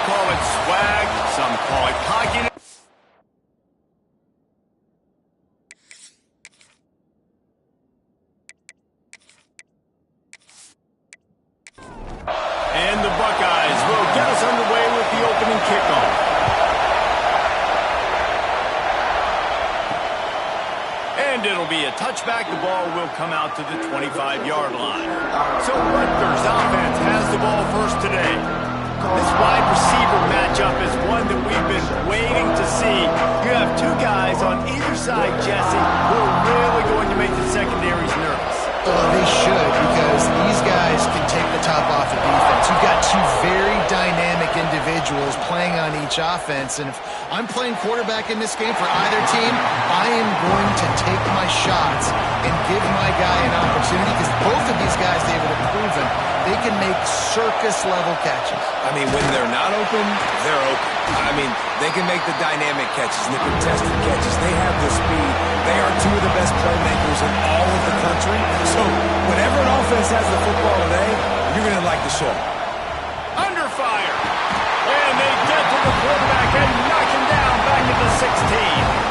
call it swag, some call it cockiness. And the Buckeyes will get us underway with the opening kickoff. And it'll be a touchback. The ball will come out to the 25-yard line. So Rutgers offense has the ball first today. This wide receiver matchup is one that we've been waiting to see. You have two guys on either side, Jesse, who are really going to make the secondaries nervous. They should, because these guys can take the top off the defense. You've got two very dynamic individuals playing on each offense, and if I'm playing quarterback in this game for either team, I am going to take my shots and give my guy an opportunity, because both of these guys, David, have proven they can make circus-level catches. I mean, when they're not open, they're open. I mean, they can make the dynamic catches, the contested catches. They have the speed. They are two of the best playmakers in all of the country. So whenever an offense has the football today, you're going to like the show. Under fire. And they get to the quarterback and knock him down back at the 16.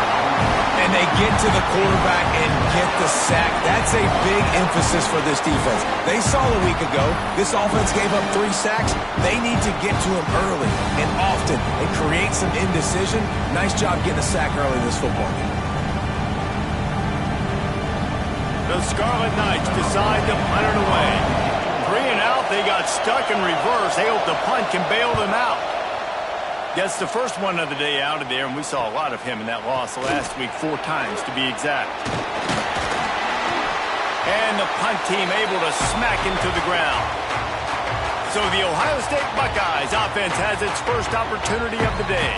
And they get to the quarterback and get the sack. That's a big emphasis for this defense. They saw a week ago, this offense gave up 3 sacks. They need to get to him early and often and create some indecision. Nice job getting a sack early in this football game. The Scarlet Knights decide to punt it away. 3 and out, they got stuck in reverse. They hope the punt can bail them out. Gets the first one of the day out of there, and we saw a lot of him in that loss last week, 4 times to be exact. And the punt team able to smack him to the ground. So the Ohio State Buckeyes offense has its first opportunity of the day.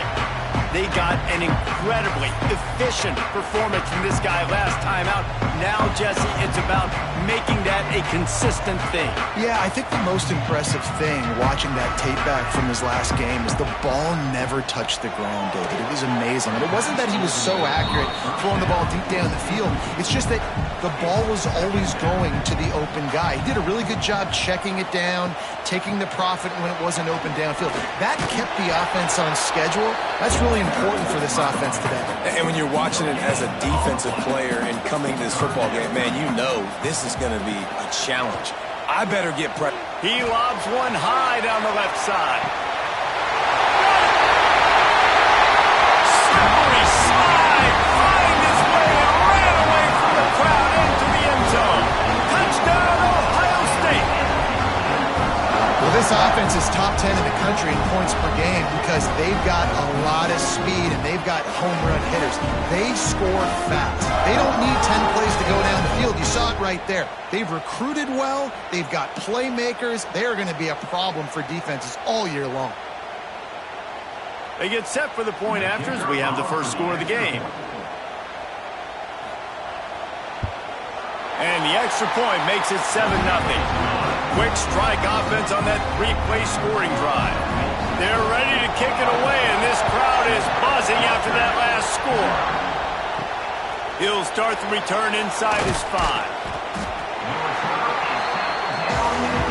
They got an incredibly efficient performance from this guy last time out. Now, Jesse, it's about making that a consistent thing. Yeah, I think the most impressive thing watching that tape back from his last game is the ball never touched the ground, David. It was amazing. And it wasn't that he was so accurate throwing the ball deep down the field. It's just that the ball was always going to the open guy. He did a really good job checking it down, taking the profit when it wasn't open downfield. That kept the offense on schedule. That's really important for this offense today. And when you're watching it as a defensive player and coming to this football game, man, you know this is going to be a challenge. I better get prepped. He lobs one high down the left side. Slippery slide, find his way, ran away from the crowd into the end zone. Touchdown, Ohio State. Well, this offense is top 10 in the country in points per game because they've got a lot of speed and they've got home run hitters. They score fast. They don't need 10 plays to go down the field. You saw it right there. They've recruited well. They've got playmakers. They are going to be a problem for defenses all year long. They get set for the point after as we have the first score of the game. And the extra point makes it 7-0. Quick strike offense on that 3-play scoring drive. They're ready to kick it away, and this crowd is buzzing after that last score. He'll start the return inside his 5.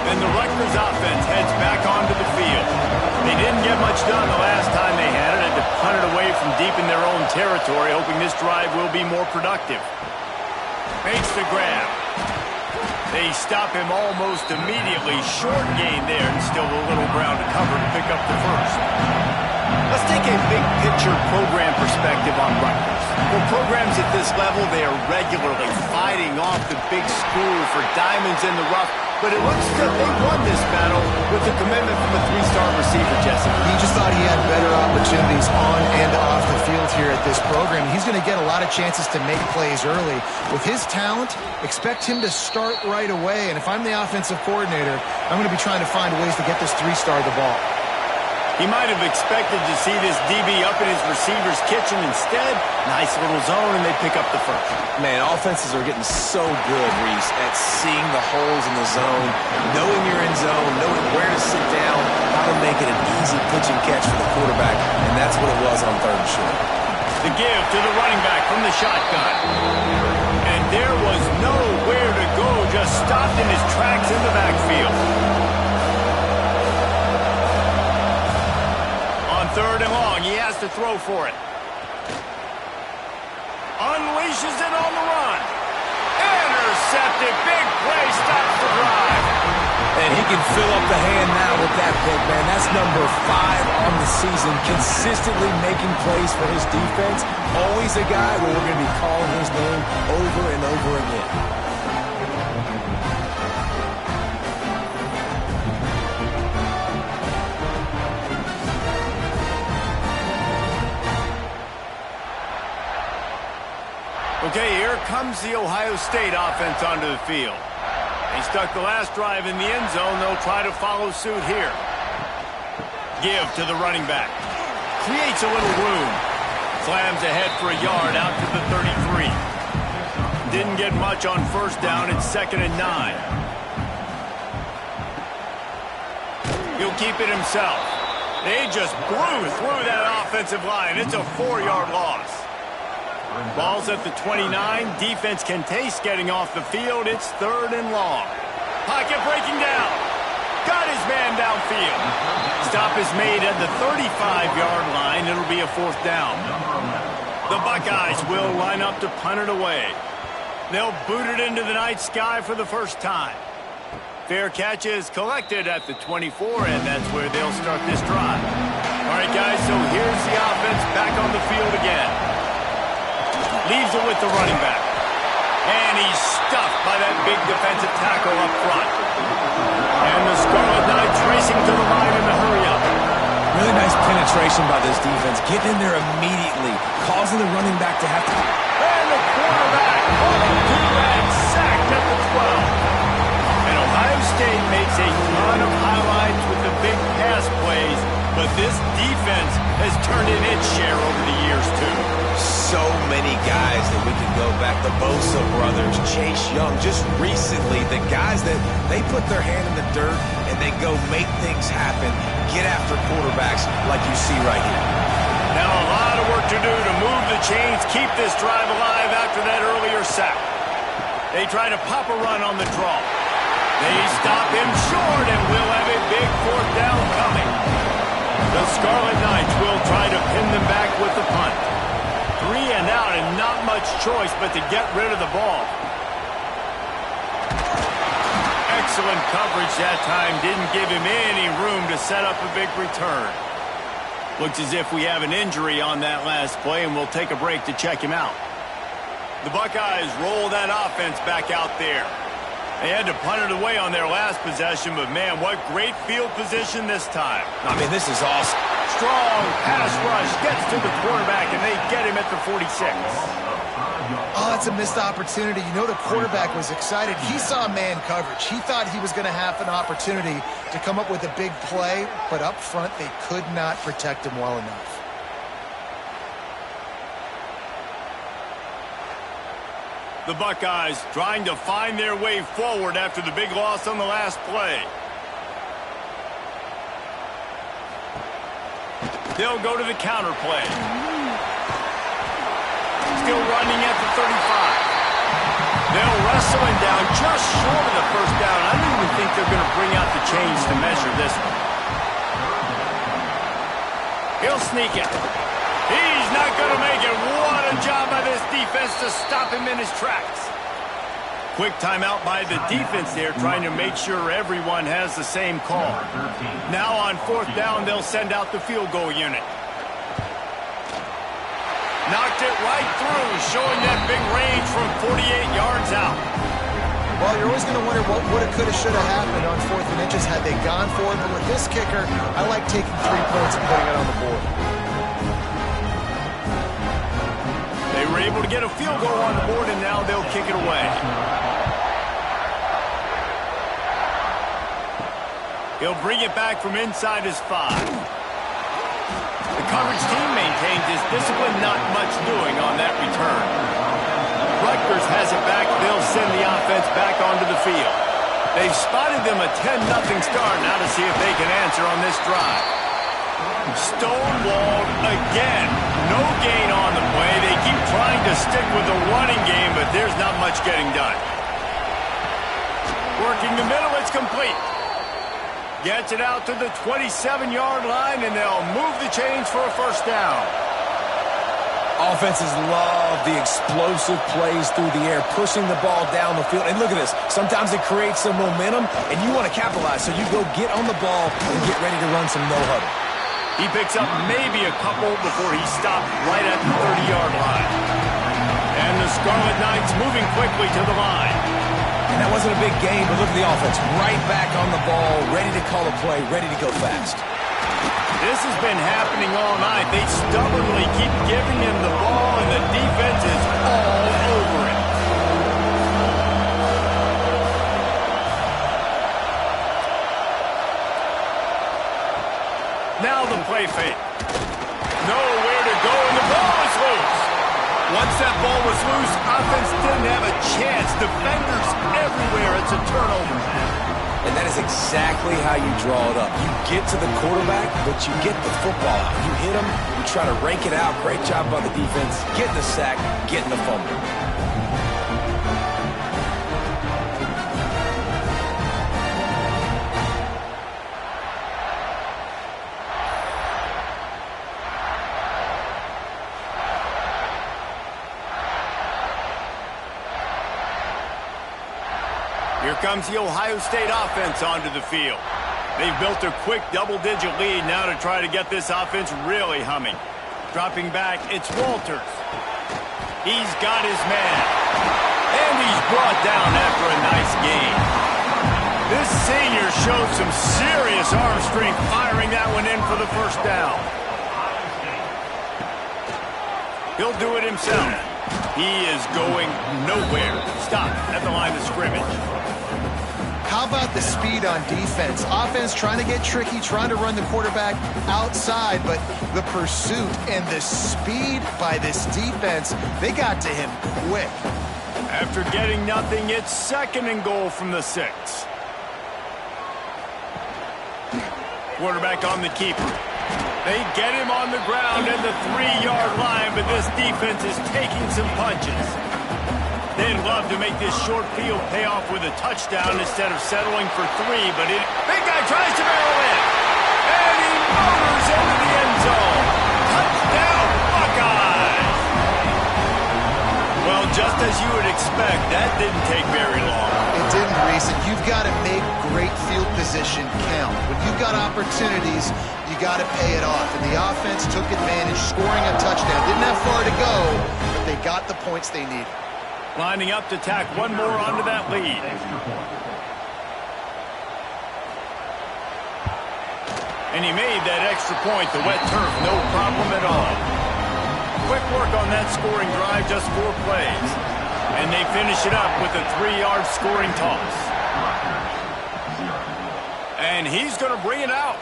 And the Rutgers offense heads back onto the field. They didn't get much done the last time they had it, and to punt it away from deep in their own territory, hoping this drive will be more productive. Makes the grab. They stop him almost immediately. Short gain there, and still a little ground to cover to pick up the first. Let's take a big-picture program perspective on Rutgers. For programs at this level, they are regularly fighting off the big school for diamonds in the rough, but it looks that they won this battle with the commitment from a 3-star receiver, Jesse. He just thought he had better opportunities on and off the field here at this program. He's going to get a lot of chances to make plays early. With his talent, expect him to start right away, and if I'm the offensive coordinator, I'm going to be trying to find ways to get this 3-star the ball. He might have expected to see this DB up in his receiver's kitchen. Instead, nice little zone, and they pick up the first. Man, offenses are getting so good, Reese, at seeing the holes in the zone, knowing you're in zone, knowing where to sit down, how to make it an easy pitch and catch for the quarterback, and that's what it was on 3rd and short. The give to the running back from the shotgun. And there was nowhere to go, just stopped in his tracks in the backfield. 3rd and long. He has to throw for it. Unleashes it on the run. Intercepted. Big play. Stops the drive. And he can fill up the hand now with that pick, man. That's number 5 on the season, consistently making plays for his defense. Always a guy where we're going to be calling his name over and over again. Okay, here comes the Ohio State offense onto the field. They stuck the last drive in the end zone. They'll try to follow suit here. Give to the running back. Creates a little room. Slams ahead for a yard out to the 33. Didn't get much on 1st down. It's 2nd and 9. He'll keep it himself. They just blew through that offensive line. It's a 4-yard loss. Ball's at the 29. Defense can taste getting off the field. It's 3rd and long. Pocket breaking down. Got his man downfield. Stop is made at the 35-yard line. It'll be a 4th down. The Buckeyes will line up to punt it away. They'll boot it into the night sky for the first time. Fair catch is collected at the 24, and that's where they'll start this drive. All right, guys, so here's the offense back on the field again. Leaves it with the running back. And he's stuffed by that big defensive tackle up front. And the Scarlet Knights racing to the line in the hurry-up. Really nice penetration by this defense. Getting in there immediately, causing the running back to have to... And the quarterback holding to and sacked at the 12. And Ohio State makes a ton of highlights with the big pass plays, but this defense has turned in its share over the years, too. So many guys that we can go back. The Bosa brothers, Chase Young. Just recently, the guys that they put their hand in the dirt and they go make things happen, get after quarterbacks like you see right here. Now a lot of work to do to move the chains, keep this drive alive after that earlier sack. They try to pop a run on the draw. They stop him short and will have a big 4th down coming. The Scarlet Knights will try to pin them back with the punt. 3 and out and not much choice but to get rid of the ball. Excellent coverage that time. Didn't give him any room to set up a big return. Looks as if we have an injury on that last play, and we'll take a break to check him out. The Buckeyes roll that offense back out there. They had to punt it away on their last possession, but man, what great field position this time. I mean, this is awesome. Strong pass rush gets to the quarterback, and they get him at the 46. Oh, that's a missed opportunity. You know the quarterback was excited. He saw man coverage. He thought he was going to have an opportunity to come up with a big play, but up front they could not protect him well enough. The Buckeyes trying to find their way forward after the big loss on the last play. They'll go to the counter play. Still running at the 35. They'll wrestle him down just short of the 1st down. I don't even think they're going to bring out the chains to measure this one. He'll sneak it. He's not going to make it. What a job by this defense to stop him in his tracks. Quick timeout by the defense there, trying to make sure everyone has the same call. Now on 4th down, they'll send out the field goal unit. Knocked it right through, showing that big range from 48 yards out. Well, you're always going to wonder what woulda, coulda, shoulda happened on 4th and inches had they gone for it. But with this kicker, I like taking 3 points and putting it on the board. They were able to get a field goal on the board, and now they'll kick it away. He'll bring it back from inside his 5. The coverage team maintains his discipline, not much doing on that return. Rutgers has it back. They'll send the offense back onto the field. They've spotted them a 10-0 start. Now to see if they can answer on this drive. Stonewalled again. No gain on the play. They keep trying to stick with the running game, but there's not much getting done. Working the middle, it's complete. Gets it out to the 27-yard line, and they'll move the chains for a first down. Offenses love the explosive plays through the air, pushing the ball down the field. And look at this. Sometimes it creates some momentum, and you want to capitalize. So you go get on the ball and get ready to run some no-huddle. He picks up maybe a couple before he stopped right at the 30-yard line. And the Scarlet Knights moving quickly to the line. And that wasn't a big gain, but look at the offense. Right back on the ball, ready to call a play, ready to go fast. This has been happening all night. They stubbornly keep giving him the ball, and the defense is all over it. Now the play fake. Nowhere to go, and the ball is loose. Once that ball was loose, offense didn't have a chance. Defenders everywhere. It's a turnover. And that is exactly how you draw it up. You get to the quarterback, but you get the football out. You hit him, you try to rake it out. Great job by the defense. Getting the sack, getting the fumble. Here comes the Ohio State offense onto the field. They've built a quick double-digit lead now to try to get this offense really humming. Dropping back, it's Walters. He's got his man. And he's brought down after a nice gain. This senior showed some serious arm strength firing that one in for the first down. He'll do it himself. He is going nowhere. Stop at the line of scrimmage. How about the speed on defense? Offense trying to get tricky, trying to run the quarterback outside, but the pursuit and the speed by this defense, they got to him quick. After getting nothing, it's 2nd and goal from the 6. Quarterback on the keeper. They get him on the ground at the 3-yard line, but this defense is taking some punches. They'd love to make this short field pay off with a touchdown instead of settling for 3, but big guy tries to barrel in. And he motors into the end zone. Touchdown, Buckeyes! Well, just as you would expect, that didn't take very long. It didn't, Reese. And you've got to make great field position count. When you've got opportunities, you got to pay it off. And the offense took advantage, scoring a touchdown. Didn't have far to go, but they got the points they needed. Lining up to tack one more onto that lead. And he made that extra point, the wet turf, no problem at all. Quick work on that scoring drive, just 4 plays. And they finish it up with a 3-yard scoring toss. And he's going to bring it out.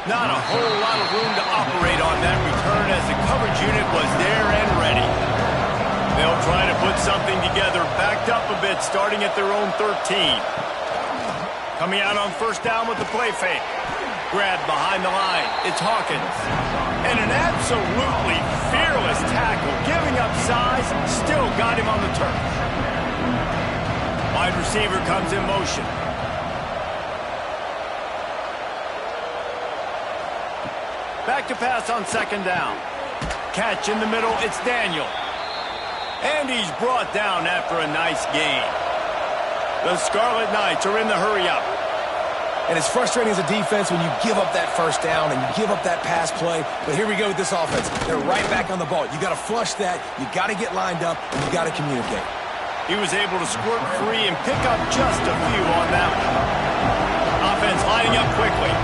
Not a whole lot of room to operate on that return as the coverage unit was there and ready. They'll try to put something together, backed up a bit, starting at their own 13. Coming out on first down with the play fake. Grab behind the line. It's Hawkins. And an absolutely fearless tackle, giving up size, still got him on the turf. Wide receiver comes in motion. Back to pass on 2nd down. Catch in the middle, it's Daniel. And he's brought down after a nice gain. The Scarlet Knights are in the hurry-up. And it's frustrating as a defense when you give up that first down and you give up that pass play. But here we go with this offense. They're right back on the ball. You got to flush that. You got to get lined up, and you got to communicate. He was able to squirt free and pick up just a few on that one. Offense lining up quickly.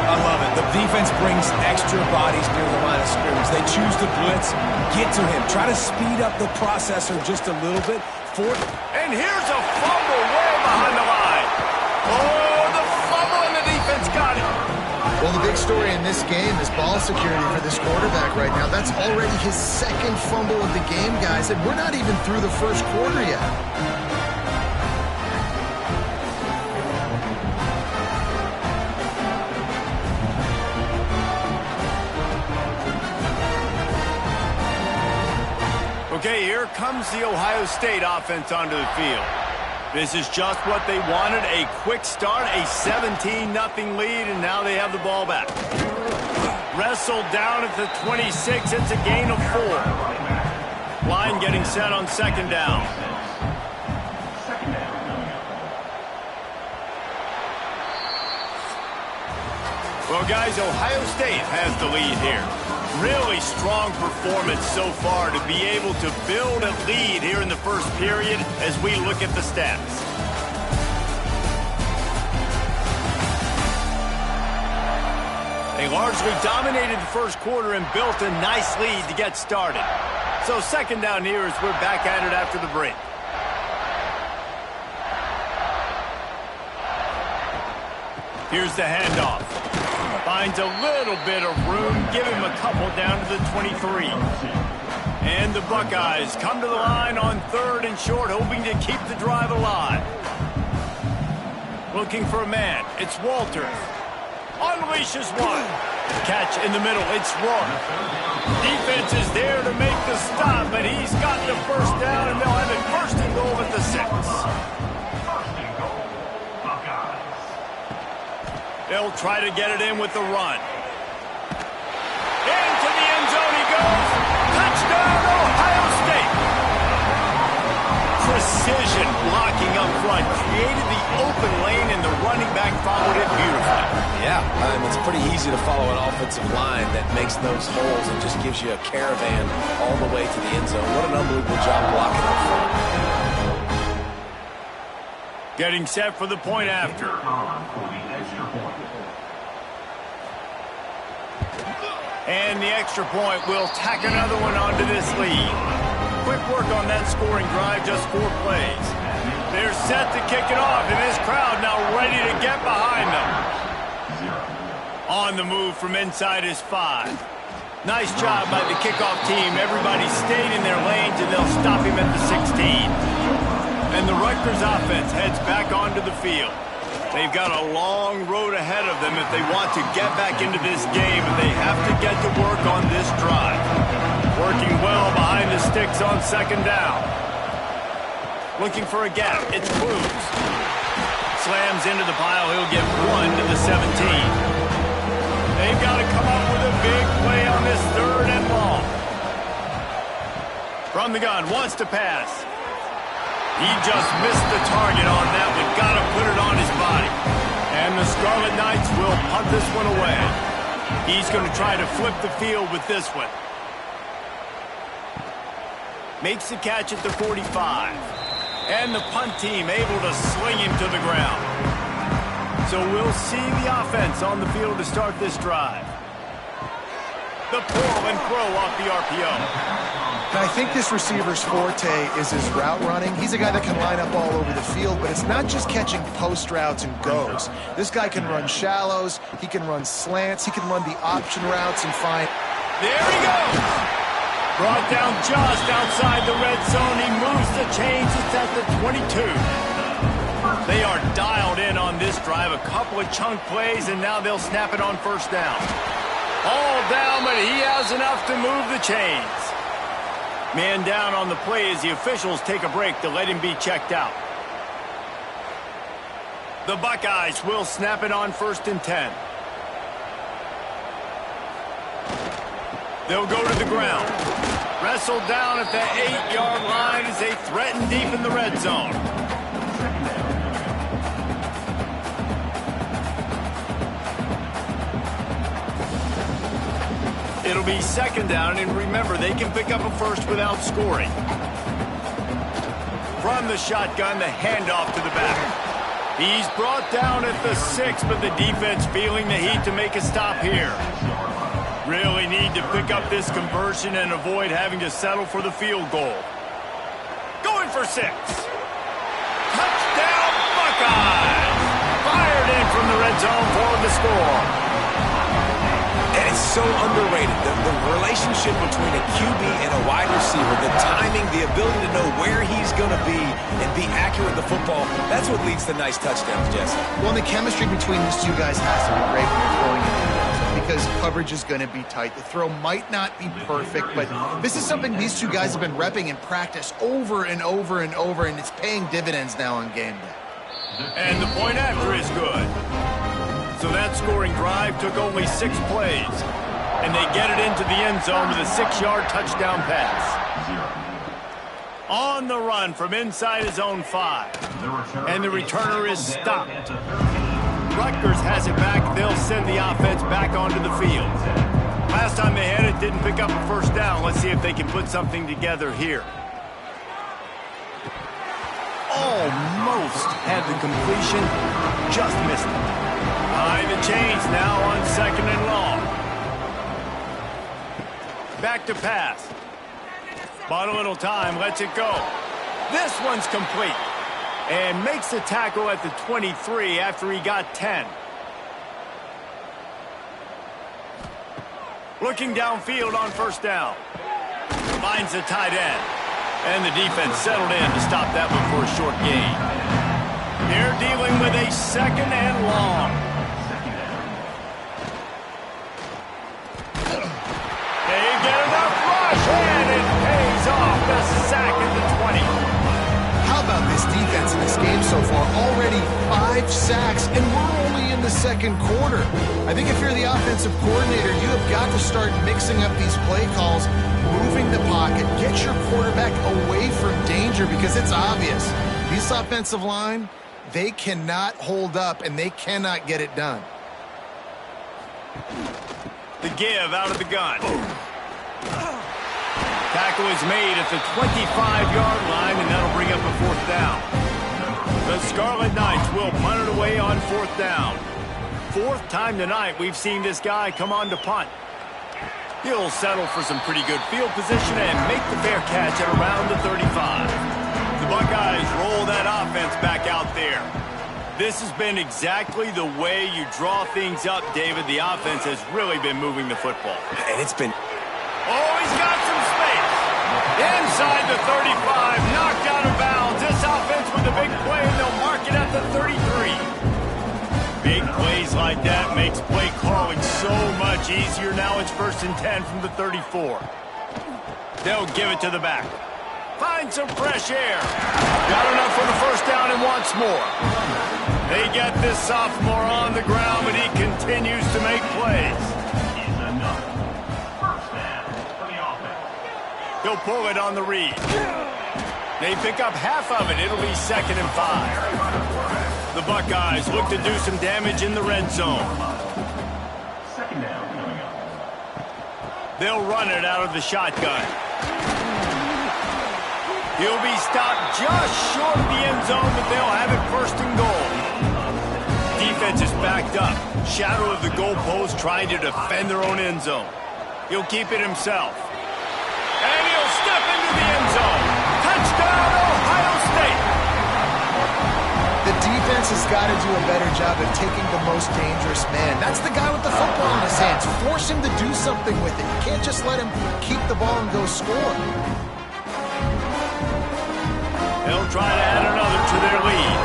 I love it. The defense brings extra bodies near the line of scrimmage. They choose to blitz, get to him, try to speed up the processor just a little bit. And here's a fumble way behind the line. Oh, the fumble, and the defense got it. Well, the big story in this game is ball security for this quarterback right now. That's already his 2nd fumble of the game, guys, and we're not even through the first quarter yet. Okay, here comes the Ohio State offense onto the field. This is just what they wanted, a quick start, a 17-0 lead, and now they have the ball back. Wrestled down at the 26, it's a gain of 4. Line getting set on second down. Well, guys, Ohio State has the lead here. Really strong performance so far to be able to build a lead here in the first period as we look at the stats. They largely dominated the first quarter and built a nice lead to get started. So second down here as we're back at it after the break. Here's the handoff. Finds a little bit of room. Give him a couple down to the 23. And the Buckeyes come to the line on third and short, hoping to keep the drive alive. Looking for a man. It's Walters. Unleashes one. Catch in the middle. It's Rourke. Defense is there to make the stop, but he's got the first down, and they'll have it first and goal at the 6. They'll try to get it in with the run. Into the end zone he goes. Touchdown, Ohio State. Precision blocking up front. Created the open lane, and the running back followed it beautifully. Yeah, it's pretty easy to follow an offensive line that makes those holes and just gives you a caravan all the way to the end zone. What an unbelievable job blocking up front. Getting set for the point after. And the extra point will tack another one onto this lead. Quick work on that scoring drive, just 4 plays. They're set to kick it off, and this crowd now ready to get behind them. On the move from inside his 5. Nice job by the kickoff team. Everybody stayed in their lanes, and they'll stop him at the 16. And the Rutgers offense heads back onto the field. They've got a long road ahead of them if they want to get back into this game, and they have to get to work on this drive. Working well behind the sticks on second down. Looking for a gap. It's Cruz. Slams into the pile. He'll get 1 to the 17. They've got to come up with a big play on this third and long. From the gun, wants to pass. He just missed the target on that one. Got to put it on his body. And the Scarlet Knights will punt this one away. He's going to try to flip the field with this one. Makes the catch at the 45. And the punt team able to sling him to the ground. So we'll see the offense on the field to start this drive. The pull and throw off the RPO. And I think this receiver's forte is his route running. He's a guy that can line up all over the field, but it's not just catching post routes and goes. This guy can run shallows, he can run slants, he can run the option routes and find... There he goes! Brought down just outside the red zone. He moves the chains. It's at the 22. They are dialed in on this drive. A couple of chunk plays, and now they'll snap it on first down. All down, but he has enough to move the chains. Man down on the play as the officials take a break to let him be checked out. The Buckeyes will snap it on first and 10. They'll go to the ground. Wrestled down at the 8-yard line as they threaten deep in the red zone. It'll be second down, and remember, they can pick up a first without scoring. From the shotgun, the handoff to the back. He's brought down at the 6, but the defense feeling the heat to make a stop here. Really need to pick up this conversion and avoid having to settle for the field goal. Going for 6. Touchdown, Buckeyes! Fired in from the red zone for the score. And it's so underrated. The relationship between a QB and a wide receiver, the timing, the ability to know where he's going to be and be accurate with the football, that's what leads to nice touchdowns, Jesse. Well, the chemistry between these two guys has to be great when they're throwing it. because coverage is going to be tight. The throw might not be perfect, but this is something these two guys have been repping in practice over and over and over, and it's paying dividends now on game day. And the point after is good. So that scoring drive took only 6 plays, and they get it into the end zone with a 6-yard touchdown pass. On the run from inside his own 5, and the returner is stopped. Rutgers has it back. They'll send the offense back onto the field. Last time they had it, didn't pick up a first down. Let's see if they can put something together here. Almost had the completion, just missed it. Behind the chains now on 2nd and long. Back to pass. Bought a little time, lets it go. This one's complete. And makes the tackle at the 23 after he got 10. Looking downfield on first down. Finds the tight end. And the defense settled in to stop that one for a short gain. They're dealing with a 2nd and long. They get enough rush, and it pays off. The sack at the 20. How about this defense in this game so far? Already 5 sacks, and we're only in the 2nd quarter. I think if you're the offensive coordinator, you have got to start mixing up these play calls, moving the pocket, get your quarterback away from danger, because it's obvious. This offensive line, they cannot hold up, and they cannot get it done. The give out of the gun. Tackle is made at the 25-yard line, and that'll bring up a 4th down. The Scarlet Knights will punt it away on 4th down. 4th time tonight we've seen this guy come on to punt. He'll settle for some pretty good field position and make the fair catch at around the 35. The Buckeyes roll that offense back out there. This has been exactly the way you draw things up, David. The offense has really been moving the football. And it's been... Oh, he's got some space. Inside the 35, knocked out of bounds. This offense with a big play, and they'll mark it at the 33. Big plays like that makes play calling so much easier. Now it's 1st and 10 from the 34. They'll give it to the back. Find some fresh air. Got enough for the first down and wants more. They get this sophomore on the ground, but he continues to make plays. He'll pull it on the read. They pick up half of it. It'll be 2nd and 5. The Buckeyes look to do some damage in the red zone. They'll run it out of the shotgun. He'll be stopped just short of the end zone, but they'll have it 1st and goal. Defense is backed up. Shadow of the goalpost trying to defend their own end zone. He'll keep it himself. And he'll step into the end zone. Touchdown, Ohio State. The defense has got to do a better job of taking the most dangerous man. That's the guy with the football in his hands. Force him to do something with it. You can't just let him keep the ball and go score. They'll try to add another to their lead.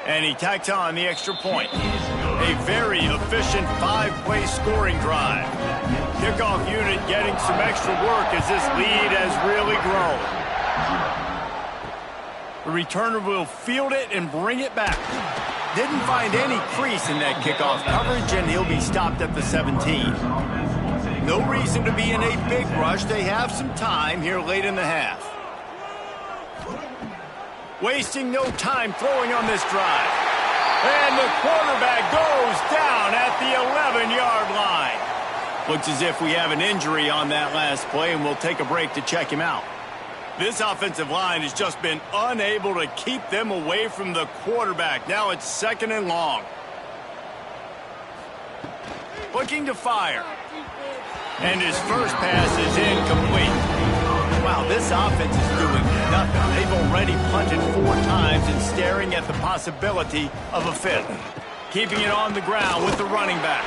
And he tacks on the extra point. A very efficient 5-play scoring drive. Kickoff unit getting some extra work as this lead has really grown. The returner will field it and bring it back. Didn't find any crease in that kickoff coverage, and he'll be stopped at the 17. No reason to be in a big rush. They have some time here late in the half. Wasting no time throwing on this drive. And the quarterback goes down at the 11-yard line. Looks as if we have an injury on that last play, and we'll take a break to check him out. This offensive line has just been unable to keep them away from the quarterback. Now it's 2nd and long. Looking to fire. And his first pass is incomplete. Wow, this offense is doing nothing. They've already punted 4 times and staring at the possibility of a 5th. Keeping it on the ground with the running back.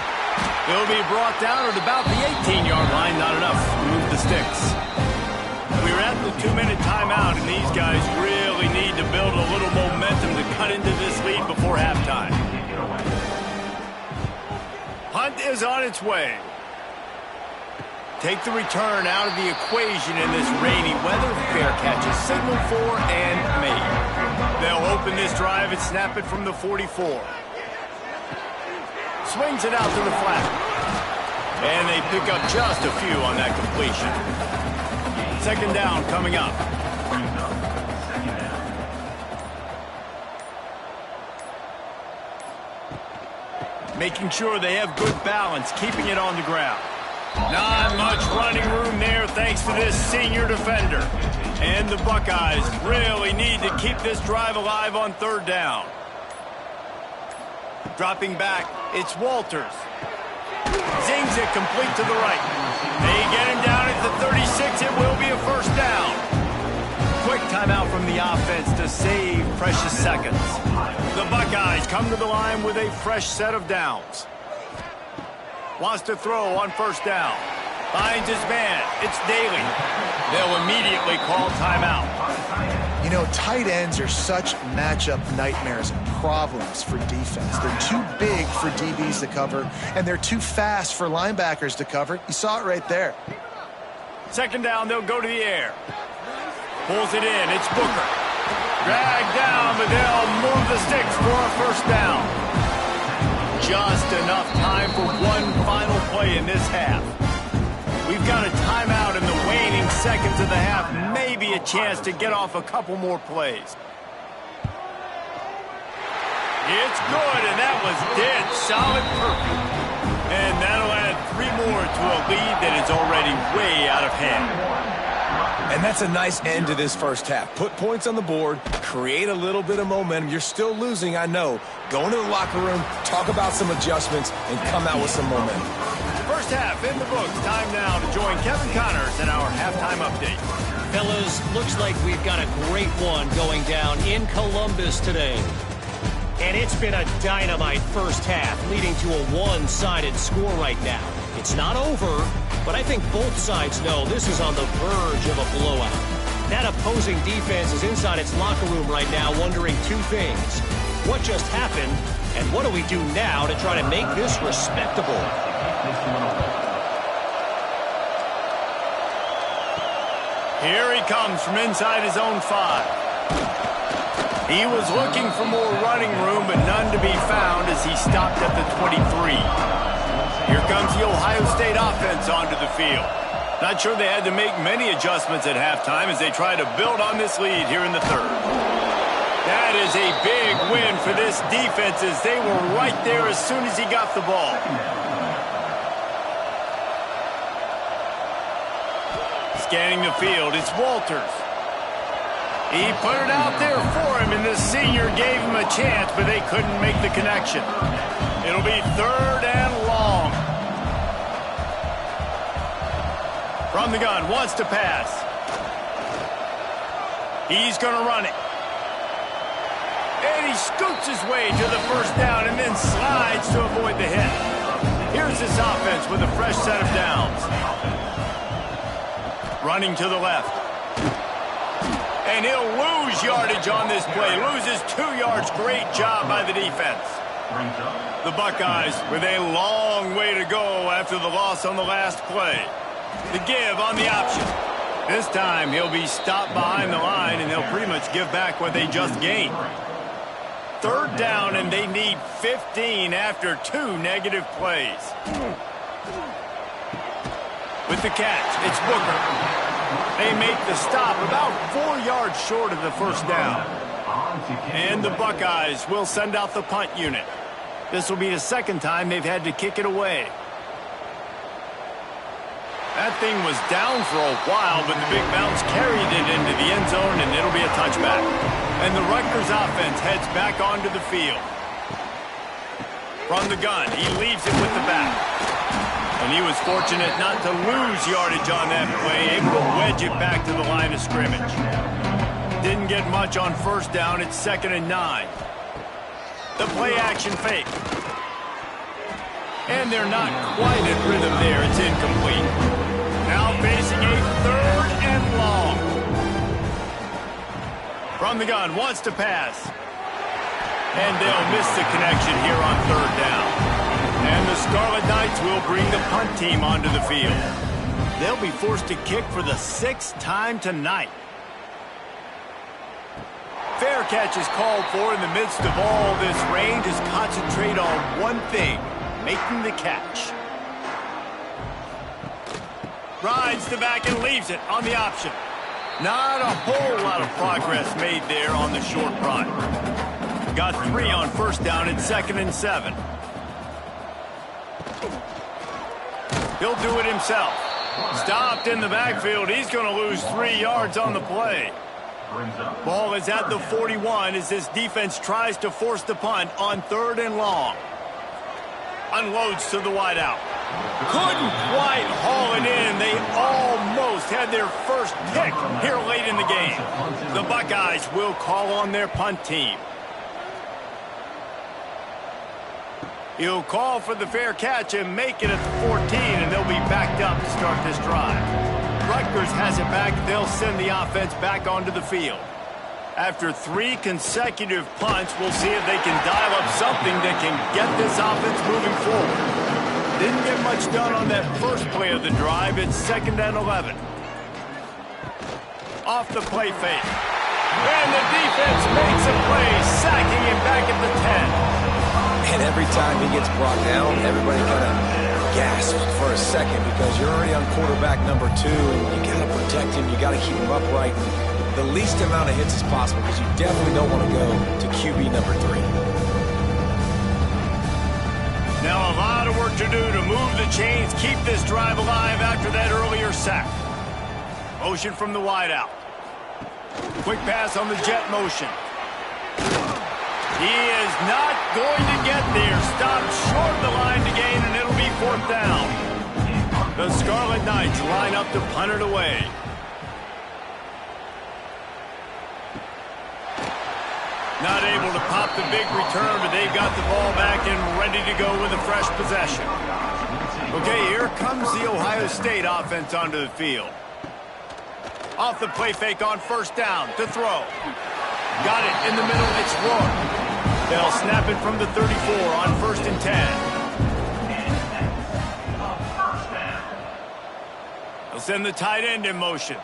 He'll be brought down at about the 18-yard line. Not enough to move the sticks. We're at the 2-minute timeout, and these guys really need need to build a little momentum to cut into this lead before halftime. Punt is on its way. Take the return out of the equation in this rainy weather. Fair catch is signaled for and made. They'll open this drive and snap it from the 44. Swings it out to the flat. And they pick up just a few on that completion. Second down coming up. Making sure they have good balance, keeping it on the ground. Not much running room there thanks to this senior defender. And the Buckeyes really need to keep this drive alive on third down. Dropping back, it's Walters. Zings it complete to the right. They get him down at the 36. It will be a first down. Quick timeout from the offense to save precious seconds. The Buckeyes come to the line with a fresh set of downs. Wants to throw on first down. Finds his man. It's Daly. They'll immediately call timeout. You know, tight ends are such matchup nightmares and problems for defense. They're too big for DBs to cover, and they're too fast for linebackers to cover. You saw it right there. Second down, they'll go to the air. Pulls it in. It's Booker. Dragged down, but they'll move the sticks for a first down. Just enough time for one final play in this half. We've got a timeout in the waning seconds of the half. Maybe a chance to get off a couple more plays. It's good, and that was dead solid perfect. And that'll add 3 more to a lead that is already way out of hand. And that's a nice end to this first half. Put points on the board, create a little bit of momentum. You're still losing, I know. Go into the locker room, talk about some adjustments, and come out with some momentum. First half in the books. Time now to join Kevin Connors in our halftime update. Fellas, looks like we've got a great one going down in Columbus today. And it's been a dynamite first half, leading to a one-sided score right now. It's not over, but I think both sides know this is on the verge of a blowout. That opposing defense is inside its locker room right now wondering 2 things. What just happened, and what do we do now to try to make this respectable? Here he comes from inside his own 5. He was looking for more running room, but none to be found as he stopped at the 23. Here comes the Ohio State offense onto the field. Not sure they had to make many adjustments at halftime as they try to build on this lead here in the third. That is a big win for this defense as they were right there as soon as he got the ball. Scanning the field, it's Walters. He put it out there for him, and the senior gave him a chance, but they couldn't make the connection. It'll be third and long. From the gun, wants to pass. He's going to run it. And he scoots his way to the first down and then slides to avoid the hit. Here's this offense with a fresh set of downs. Running to the left. And he'll lose yardage on this play. Loses 2 yards. Great job by the defense. The Buckeyes with a long way to go after the loss on the last play. The give on the option. This time he'll be stopped behind the line and they'll pretty much give back what they just gained. Third down and they need 15 after 2 negative plays. With the catch, it's Booker. They make the stop about 4 yards short of the first down. And the Buckeyes will send out the punt unit. This will be the second time they've had to kick it away. That thing was down for a while, but the big bounce carried it into the end zone, and it'll be a touchback. And the Rutgers offense heads back onto the field. From the gun, he leaves it with the back. And he was fortunate not to lose yardage on that play, able to wedge it back to the line of scrimmage. Didn't get much on first down. It's 2nd and 9. The play action fake. And they're not quite in rhythm there. It's incomplete. Now facing a 3rd and long. From the gun, wants to pass. And they'll miss the connection here on third down. And the Scarlet Knights will bring the punt team onto the field. They'll be forced to kick for the 6th time tonight. Fair catch is called for in the midst of all this rain. Just concentrate on one thing, making the catch. Rides the back and leaves it on the option. Not a whole lot of progress made there on the short run. Got 3 on first down at 2nd and 7. He'll do it himself. Stopped in the backfield. He's going to lose 3 yards on the play. Ball is at the 41 as this defense tries to force the punt on 3rd and long. Unloads to the wideout. Couldn't quite haul it in. They almost had their first pick here late in the game. The Buckeyes will call on their punt team. He'll call for the fair catch and make it at the 14, and they'll be backed up to start this drive. Rutgers has it back. They'll send the offense back onto the field. After 3 consecutive punts, we'll see if they can dial up something that can get this offense moving forward. Didn't get much done on that first play of the drive. It's 2nd and 11. Off the play fake. And the defense makes a play, sacking him back at the 10. And every time he gets brought down, everybody kind of gasps for a second because you're already on quarterback number 2, and you got to protect him. You got to keep him upright. The least amount of hits as possible because you definitely don't want to go to QB number 3. Now a lot of work to do to move the chains, keep this drive alive after that earlier sack. Motion from the wideout. Quick pass on the jet motion. He is not going to get there. Stopped short of the line to gain, and it'll be 4th down. The Scarlet Knights line up to punt it away. Not able to pop the big return, but they've got the ball back and ready to go with a fresh possession. Okay, here comes the Ohio State offense onto the field. Off the play fake on first down to throw. Got it in the middle, it's Rourke. They'll snap it from the 34 on 1st and 10. They'll send the tight end in motion.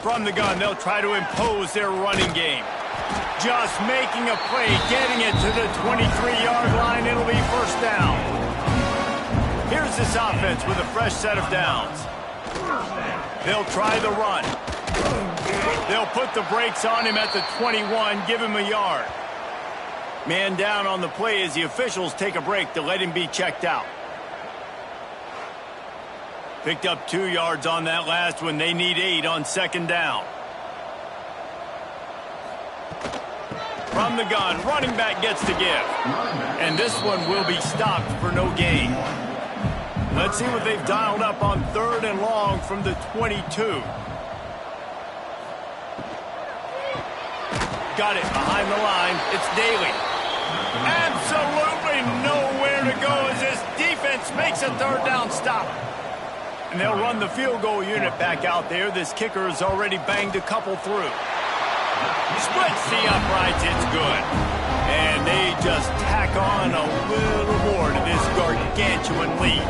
From the gun, they'll try to impose their running game. Just making a play, getting it to the 23-yard line. It'll be 1st down. Here's this offense with a fresh set of downs. They'll try the run. They'll put the brakes on him at the 21, give him a yard. Man down on the play as the officials take a break to let him be checked out. Picked up 2 yards on that last one. They need 8 on 2nd down. From the gun, running back gets to give. And this one will be stopped for no gain. Let's see what they've dialed up on 3rd and long from the 22. Got it behind the line. It's Daly. Absolutely nowhere to go as this defense makes a 3rd down stop. And they'll run the field goal unit back out there. This kicker has already banged a couple through. Splits the uprights. It's good. And they just tack on a little more to this gargantuan lead.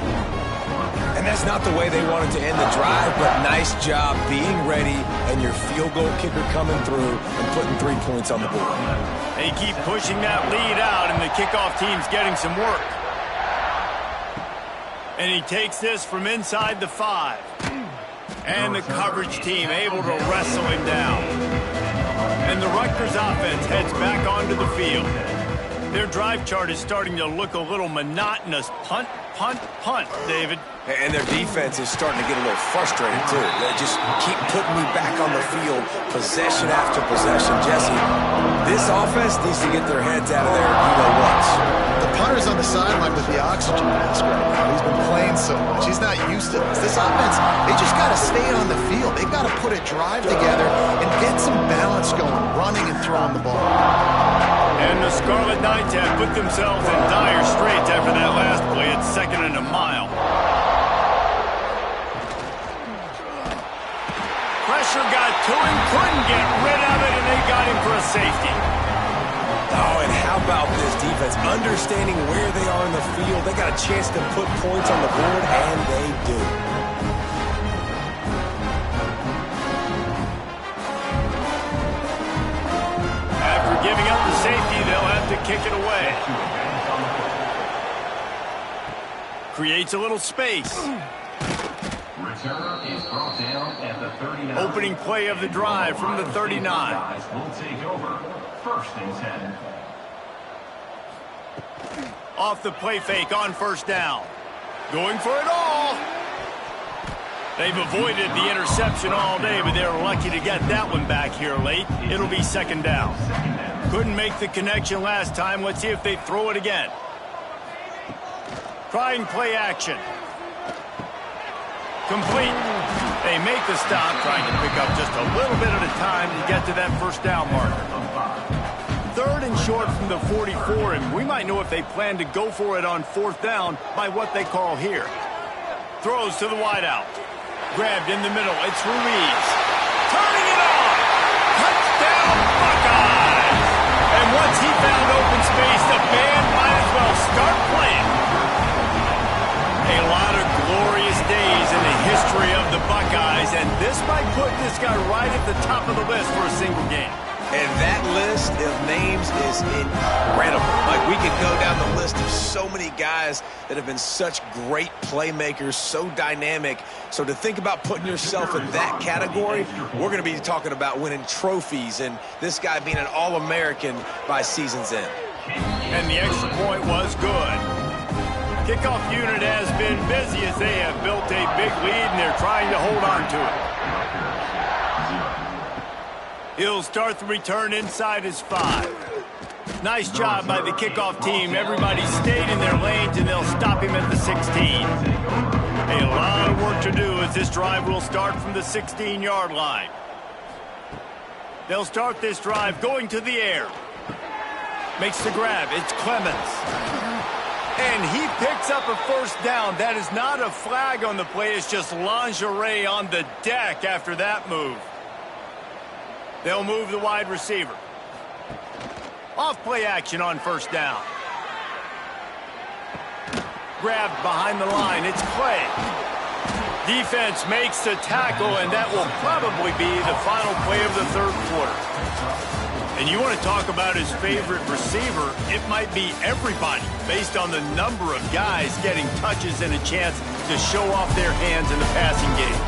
And that's not the way they wanted to end the drive, but nice job being ready and your field goal kicker coming through and putting 3 points on the board. They keep pushing that lead out, and the kickoff team's getting some work. And he takes this from inside the 5. And the coverage team able to wrestle him down. And the Rutgers offense heads back onto the field. Their drive chart is starting to look a little monotonous. Punt, punt, punt, David. And their defense is starting to get a little frustrated, too. They just keep putting me back on the field, possession after possession. Jesse, this offense needs to get their heads out of there, you know what. The punter's on the sideline with the oxygen mask right now. He's been playing so much. He's not used to this. This offense, they just got to stay on the field. They've got to put a drive together and get some balance going, running and throwing the ball. And the Scarlet Knights have put themselves in dire straits after that last play at 2nd and a mile. pressure got to him, couldn't get rid of it, and they got him for a safety. Oh, and how about this defense? Understanding where they are in the field, they got a chance to put points on the board, and they do. After giving up the safety, they'll have to kick it away. Creates a little space. Return is brought down at the 39. Opening play of the drive from the 39. Will take over. First and 10. Off the play fake on first down. Going for it all. They've avoided the interception all day, but they're lucky to get that one back here late. It'll be second down. Couldn't make the connection last time. Let's see if they throw it again. Trying play action. Complete. They make the stop, trying to pick up just a little bit at a time to get to that first down marker. Third and short from the 44, and we might know if they plan to go for it on fourth down by what they call here. Throws to the wideout. Grabbed in the middle. It's Ruiz. Turning it on. Touchdown, Buckeyes. And once he found open space, the band might as well start playing. A lot of glorious days in the history of the Buckeyes, and this might put this guy right at the top of the list for a single game. And that list of names is incredible. Like, we could go down the list of so many guys that have been such great playmakers, so dynamic. So to think about putting yourself in that category, we're going to be talking about winning trophies and this guy being an All-American by season's end. And the extra point was good. Kickoff unit has been busy as they have built a big lead, and they're trying to hold on to it. He'll start the return inside his 5. Nice job by the kickoff team. Everybody stayed in their lanes, and they'll stop him at the 16. A lot of work to do as this drive will start from the 16-yard line. They'll start this drive going to the air. Makes the grab. It's Clemens. And he picks up a first down. That is not a flag on the play. It's just lingerie on the deck after that move. They'll move the wide receiver. Off play action on first down. Grabbed behind the line. It's Clay. Defense makes the tackle, and that will probably be the final play of the third quarter. And you want to talk about his favorite receiver, it might be everybody based on the number of guys getting touches and a chance to show off their hands in the passing game.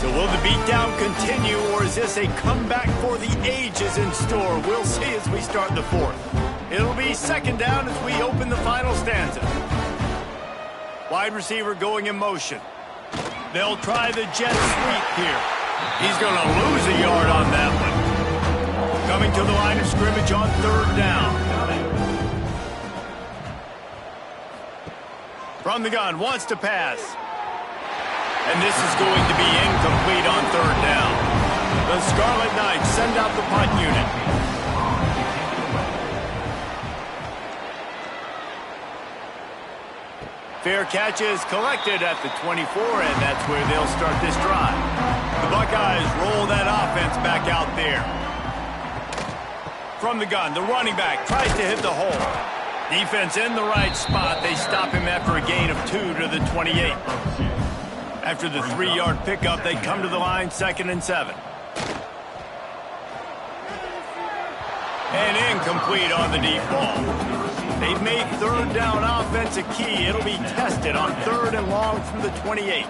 So will the beatdown continue, or is this a comeback for the ages in store? We'll see as we start the fourth. It'll be second down as we open the final stanza. Wide receiver going in motion. They'll try the jet sweep here. He's going to lose a yard on that one. Coming to the line of scrimmage on third down. From the gun, wants to pass. And this is going to be incomplete on third down. The Scarlet Knights send out the punt unit. Fair catch is collected at the 24, and that's where they'll start this drive. The Buckeyes roll that offense back out there. From the gun, the running back tries to hit the hole. Defense in the right spot. They stop him after a gain of 2 to the 28. After the 3-yard pickup, they come to the line, 2nd and 7. And incomplete on the deep ball. They've made third down offense a key. It'll be tested on 3rd and long from the 28.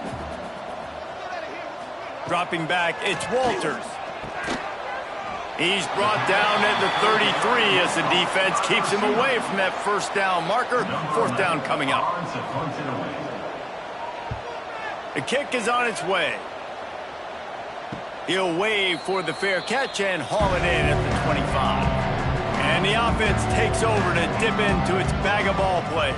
Dropping back, it's Walters. He's brought down at the 33 as the defense keeps him away from that first down marker. 4th down coming up. The kick is on its way. He'll wave for the fair catch and haul it in at the 25. And the offense takes over to dip into its bag of ball plays.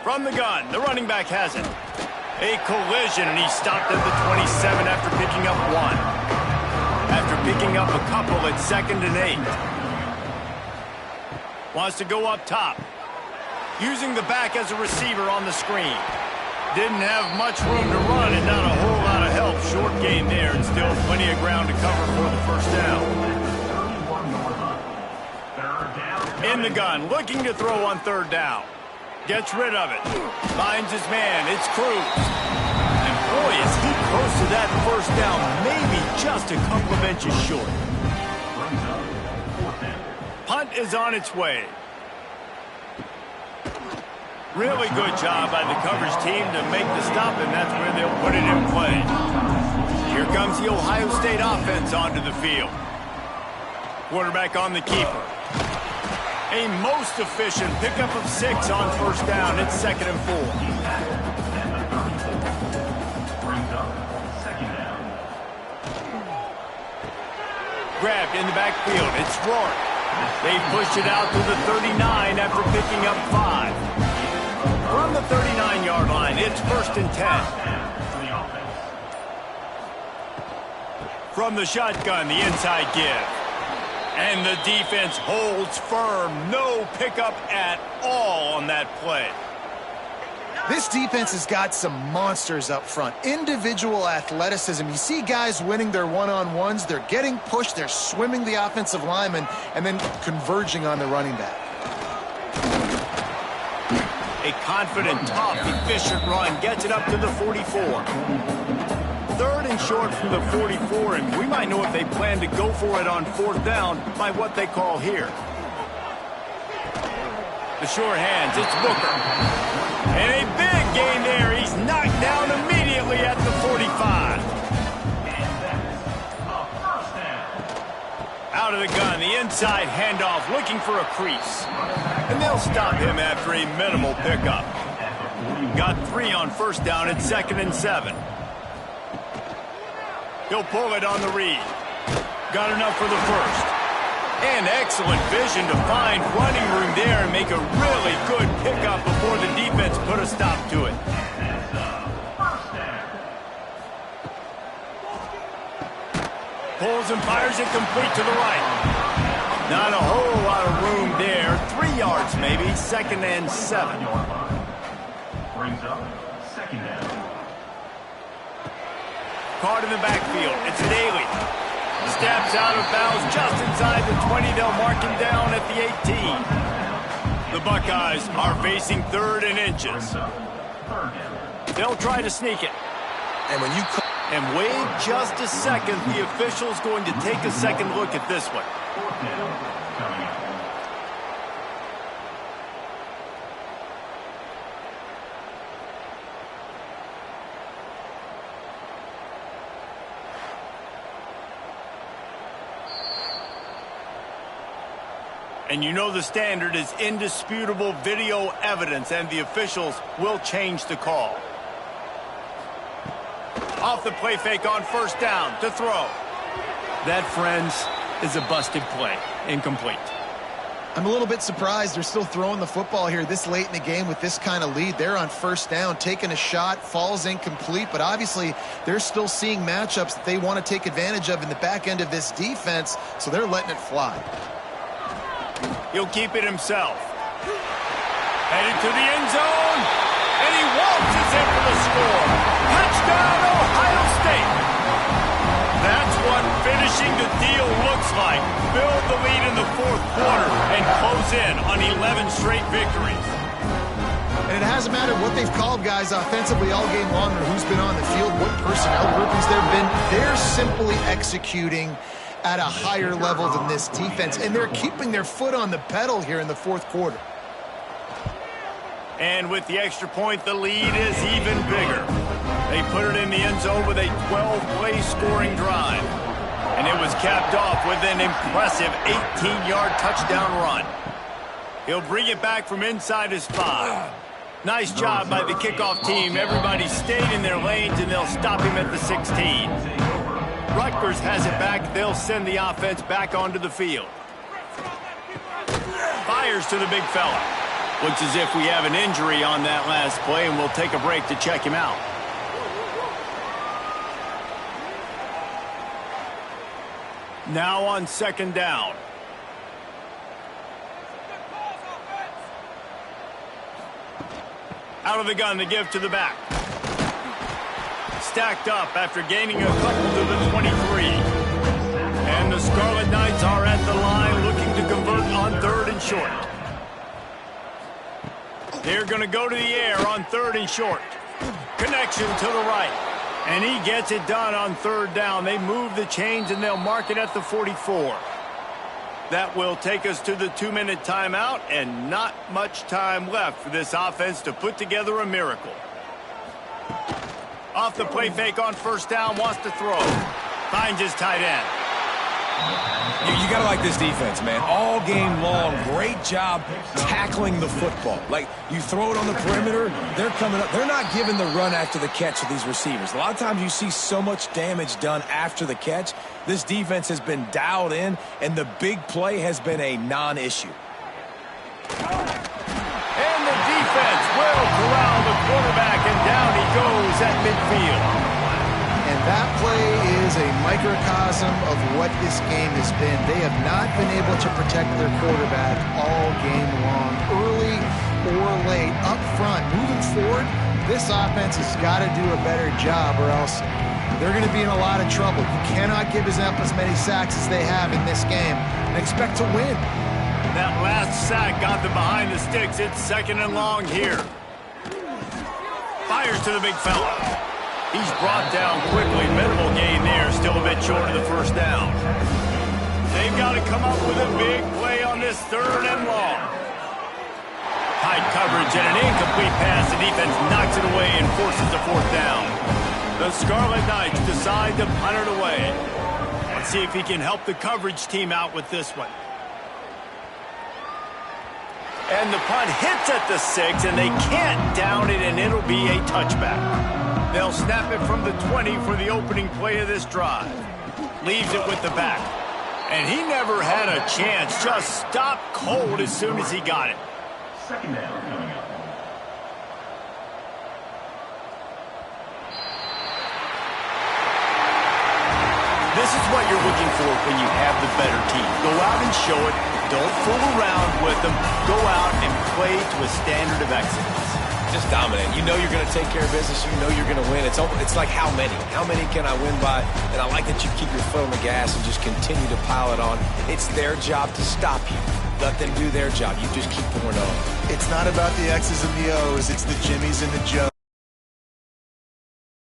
From the gun, the running back has it. A collision, and he stopped at the 27 after picking up 1. After picking up a couple at 2nd and 8. Wants to go up top. Using the back as a receiver on the screen. Didn't have much room to run and not a whole lot of help. Short gain there and still plenty of ground to cover for the first down. In the gun, looking to throw on third down. Gets rid of it. Finds his man. It's Cruz. And boy, is he close to that first down. Maybe just a couple of inches short. Punt is on its way. Really good job by the coverage team to make the stop, and that's where they'll put it in play. Here comes the Ohio State offense onto the field. Quarterback on the keeper. A most efficient pickup of 6 on first down. It's 2nd and 4. Grabbed in the backfield. It's Rourke. They push it out to the 39 after picking up 5. From the 39-yard line, it's 1st and 10. From the shotgun, the inside give. And the defense holds firm. No pickup at all on that play. This defense has got some monsters up front. Individual athleticism. You see guys winning their one-on-ones. They're getting pushed. They're swimming the offensive lineman and then converging on the running back. A confident, tough, efficient run gets it up to the 44. 3rd and short from the 44, and we might know if they plan to go for it on 4th down by what they call here. The sure hands, it's Booker. And a big gain there. He's knocked down immediately at the 45. Out of the gun, the inside handoff, looking for a crease. And they'll stop him after a minimal pickup. Got 3 on first down at 2nd and 7. He'll pull it on the read. Got enough for the first. And excellent vision to find running room there and make a really good pickup before the defense put a stop to it. Pulls and fires it complete to the right. Not a whole lot of room there. 3 yards maybe. 2nd and 7. Brings up 2nd down. Card in the backfield. It's Daly. Steps out of bounds just inside the 20. They'll mark him down at the 18. The Buckeyes are facing 3rd and inches. They'll try to sneak it. And wait just a second. The official's going to take a second look at this one. And you know the standard is indisputable video evidence, and the officials will change the call. Off the play fake on first down to throw. That, friends, is a busted play. Incomplete. I'm a little bit surprised they're still throwing the football here this late in the game with this kind of lead. They're on first down, taking a shot, falls incomplete, but obviously they're still seeing matchups that they want to take advantage of in the back end of this defense, so they're letting it fly. He'll keep it himself. Headed to the end zone, and he waltzes in for the score. Touchdown, Ohio State. That's what finishing the deal looks like. Build the lead in the 4th quarter and close in on 11 straight victories. And it hasn't mattered what they've called guys offensively all game long or who's been on the field, what personnel groupings there have been. They're simply executing at a higher level than this defense, and they're keeping their foot on the pedal here in the 4th quarter. And with the extra point, the lead is even bigger. They put it in the end zone with a 12-play scoring drive. And it was capped off with an impressive 18-yard touchdown run. He'll bring it back from inside his 5. Nice job by the kickoff team. Everybody stayed in their lanes, and they'll stop him at the 16. Rutgers has it back. They'll send the offense back onto the field. Fires to the big fella. Looks as if we have an injury on that last play, and we'll take a break to check him out. Now on 2nd down. Out of the gun, the give to the back. stacked up after gaining a couple to the 23. And the Scarlet Knights are at the line looking to convert on 3rd and short. They're going to go to the air on 3rd and short. Connection to the right. And he gets it done on 3rd down. They move the chains and they'll mark it at the 44. That will take us to the 2-minute timeout, and not much time left for this offense to put together a miracle. Off the play fake on 1st down, wants to throw. Finds his tight end. You got to like this defense, man. All game long, great job tackling the football. Like, you throw it on the perimeter, they're coming up. They're not giving the run after the catch to these receivers. A lot of times you see so much damage done after the catch. This defense has been dialed in, and the big play has been a non-issue. And the defense will corral the quarterback, and down he goes at midfield. And that play is a microcosm of what this game has been. They have not been able to protect their quarterback all game long, early or late, up front. Moving forward, this offense has got to do a better job, or else they're going to be in a lot of trouble. You cannot give as many sacks as they have in this game and expect to win. That last sack got them behind the sticks. It's 2nd and long here. Fires to the big fella. He's brought down quickly. Minimal gain there. Still a bit short of the 1st down. They've got to come up with a big play on this 3rd and long. Tight coverage and an incomplete pass. The defense knocks it away and forces the 4th down. The Scarlet Knights decide to punt it away. Let's see if he can help the coverage team out with this one. And the punt hits at the 6, and they can't down it, and it'll be a touchback. They'll snap it from the 20 for the opening play of this drive. Leaves it with the back. And he never had a chance. Just stopped cold as soon as he got it. 2nd down coming up. This is what you're looking for when you have the better team. Go out and show it. Don't fool around with them. Go out and play to a standard of excellence. Just dominate. You know you're going to take care of business. You know you're going to win. It's like how many? How many can I win by? And I like that you keep your foot on the gas and just continue to pile it on. It's their job to stop you. Let them do their job. You just keep pouring on. It's not about the X's and the O's. It's the Jimmies and the Joes.